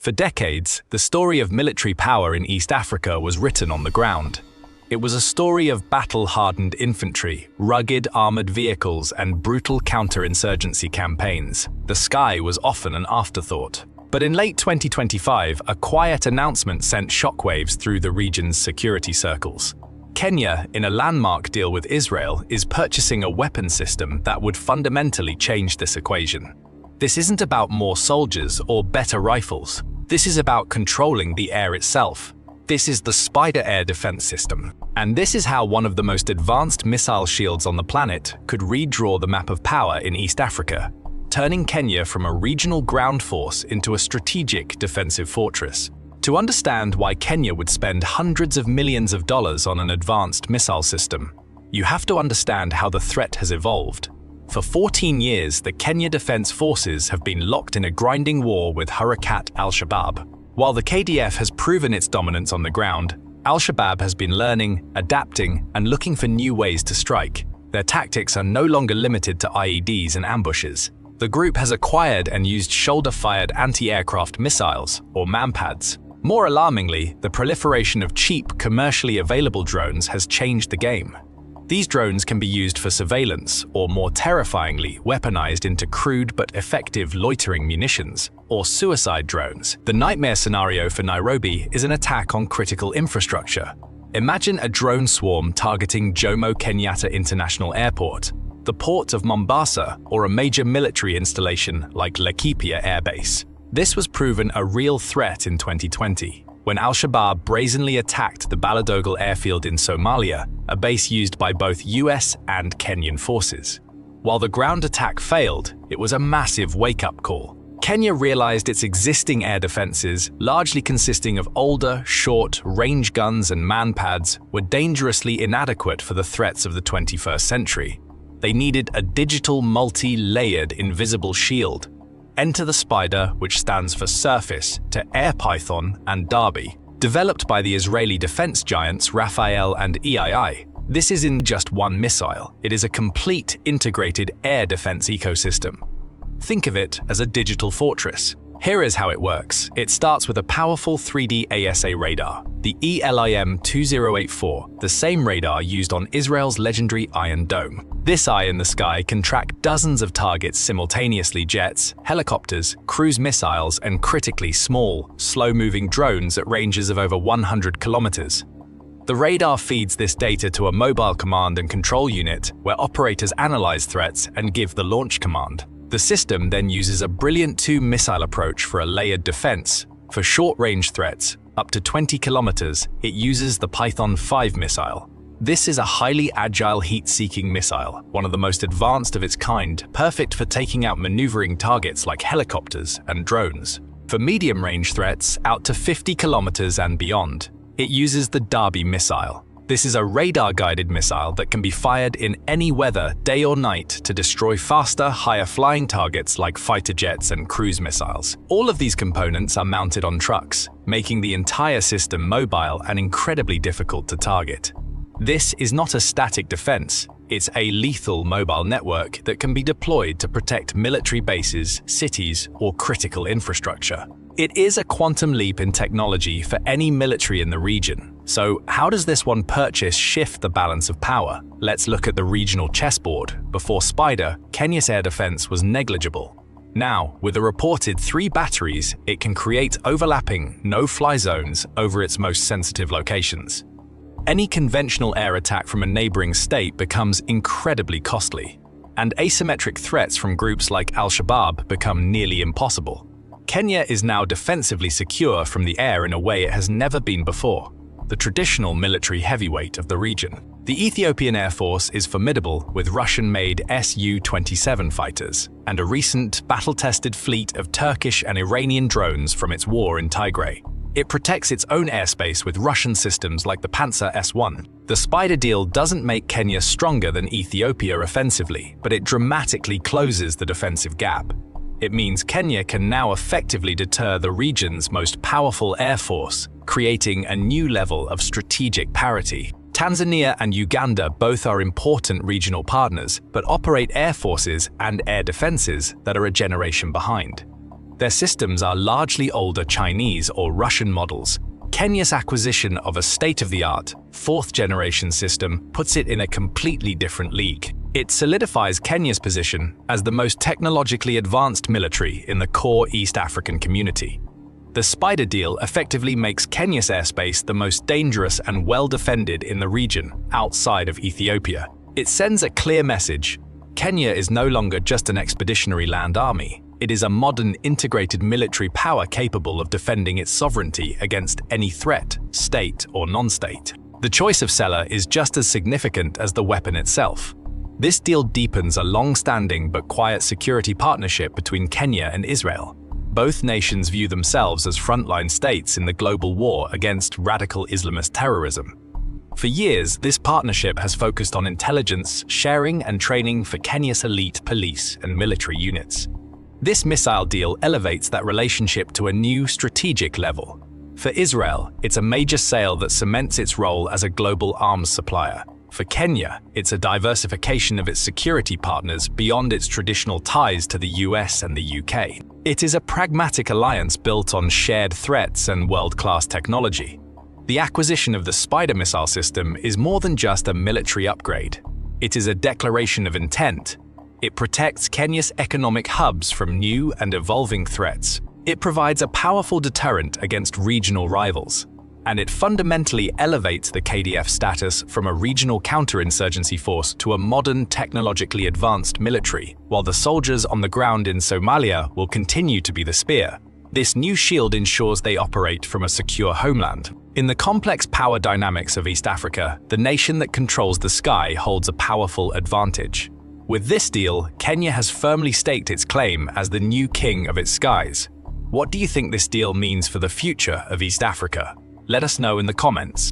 For decades, the story of military power in East Africa was written on the ground. It was a story of battle-hardened infantry, rugged armored vehicles, and brutal counterinsurgency campaigns. The sky was often an afterthought. But in late 2025, a quiet announcement sent shockwaves through the region's security circles. Kenya, in a landmark deal with Israel, is purchasing a weapon system that would fundamentally change this equation. This isn't about more soldiers or better rifles. This is about controlling the air itself. This is the SPYDER air defense system. And this is how one of the most advanced missile shields on the planet could redraw the map of power in East Africa, turning Kenya from a regional ground force into a strategic defensive fortress. To understand why Kenya would spend hundreds of millions of dollars on an advanced missile system, you have to understand how the threat has evolved. For 14 years, the Kenya Defense Forces have been locked in a grinding war with Harakat al-Shabaab. While the KDF has proven its dominance on the ground, al-Shabaab has been learning, adapting, and looking for new ways to strike. Their tactics are no longer limited to IEDs and ambushes. The group has acquired and used shoulder-fired anti-aircraft missiles, or MANPADS. More alarmingly, the proliferation of cheap, commercially available drones has changed the game. These drones can be used for surveillance, or more terrifyingly, weaponized into crude but effective loitering munitions, or suicide drones. The nightmare scenario for Nairobi is an attack on critical infrastructure. Imagine a drone swarm targeting Jomo Kenyatta International Airport, the port of Mombasa, or a major military installation like Laikipia Air Base. This was proven a real threat in 2020, when al-Shabaab brazenly attacked the Baladogle airfield in Somalia, a base used by both US and Kenyan forces. While the ground attack failed, it was a massive wake-up call. Kenya realized its existing air defenses, largely consisting of older, short-range guns and MANPADS, were dangerously inadequate for the threats of the 21st century. They needed a digital, multi-layered, invisible shield. Enter the SPYDER, which stands for Surface, to Air Python and Darby. Developed by the Israeli defense giants Rafael and EII, this isn't just one missile, it is a complete integrated air defense ecosystem. Think of it as a digital fortress. Here is how it works. It starts with a powerful 3D ASA radar, the ELIM-2084, the same radar used on Israel's legendary Iron Dome. This eye in the sky can track dozens of targets simultaneously: jets, helicopters, cruise missiles, and critically small, slow-moving drones at ranges of over 100 kilometers. The radar feeds this data to a mobile command and control unit, where operators analyze threats and give the launch command. The system then uses a brilliant two-missile approach for a layered defense. For short-range threats, up to 20 kilometers, it uses the Python 5 missile. This is a highly agile heat-seeking missile, one of the most advanced of its kind, perfect for taking out maneuvering targets like helicopters and drones. For medium-range threats, out to 50 kilometers and beyond, it uses the Darby missile. This is a radar-guided missile that can be fired in any weather, day or night, to destroy faster, higher-flying targets like fighter jets and cruise missiles. All of these components are mounted on trucks, making the entire system mobile and incredibly difficult to target. This is not a static defense, it's a lethal mobile network that can be deployed to protect military bases, cities, or critical infrastructure. It is a quantum leap in technology for any military in the region. So how does this one purchase shift the balance of power? Let's look at the regional chessboard. Before SPYDER, Kenya's air defense was negligible. Now, with a reported 3 batteries, it can create overlapping, no-fly zones over its most sensitive locations. Any conventional air attack from a neighboring state becomes incredibly costly, and asymmetric threats from groups like al-Shabaab become nearly impossible. Kenya is now defensively secure from the air in a way it has never been before, the traditional military heavyweight of the region. The Ethiopian Air Force is formidable with Russian-made Su-27 fighters and a recent battle-tested fleet of Turkish and Iranian drones from its war in Tigray. It protects its own airspace with Russian systems like the Panzer S-1. The SPYDER deal doesn't make Kenya stronger than Ethiopia offensively, but it dramatically closes the defensive gap. It means Kenya can now effectively deter the region's most powerful air force, creating a new level of strategic parity. Tanzania and Uganda both are important regional partners, but operate air forces and air defenses that are a generation behind. Their systems are largely older Chinese or Russian models. Kenya's acquisition of a state-of-the-art, fourth-generation system puts it in a completely different league. It solidifies Kenya's position as the most technologically advanced military in the core East African community. The SPYDER deal effectively makes Kenya's airspace the most dangerous and well-defended in the region, outside of Ethiopia. It sends a clear message: Kenya is no longer just an expeditionary land army. It is a modern, integrated military power capable of defending its sovereignty against any threat, state or non-state. The choice of seller is just as significant as the weapon itself. This deal deepens a long-standing but quiet security partnership between Kenya and Israel. Both nations view themselves as frontline states in the global war against radical Islamist terrorism. For years, this partnership has focused on intelligence, sharing and training for Kenya's elite police and military units. This missile deal elevates that relationship to a new strategic level. For Israel, it's a major sale that cements its role as a global arms supplier. For Kenya, it's a diversification of its security partners beyond its traditional ties to the US and the UK. It is a pragmatic alliance built on shared threats and world-class technology. The acquisition of the SPYDER missile system is more than just a military upgrade. It is a declaration of intent. It protects Kenya's economic hubs from new and evolving threats. It provides a powerful deterrent against regional rivals. And it fundamentally elevates the KDF status from a regional counterinsurgency force to a modern, technologically advanced military, while the soldiers on the ground in Somalia will continue to be the spear. This new shield ensures they operate from a secure homeland. In the complex power dynamics of East Africa, the nation that controls the sky holds a powerful advantage. With this deal, Kenya has firmly staked its claim as the new king of its skies. What do you think this deal means for the future of East Africa? Let us know in the comments.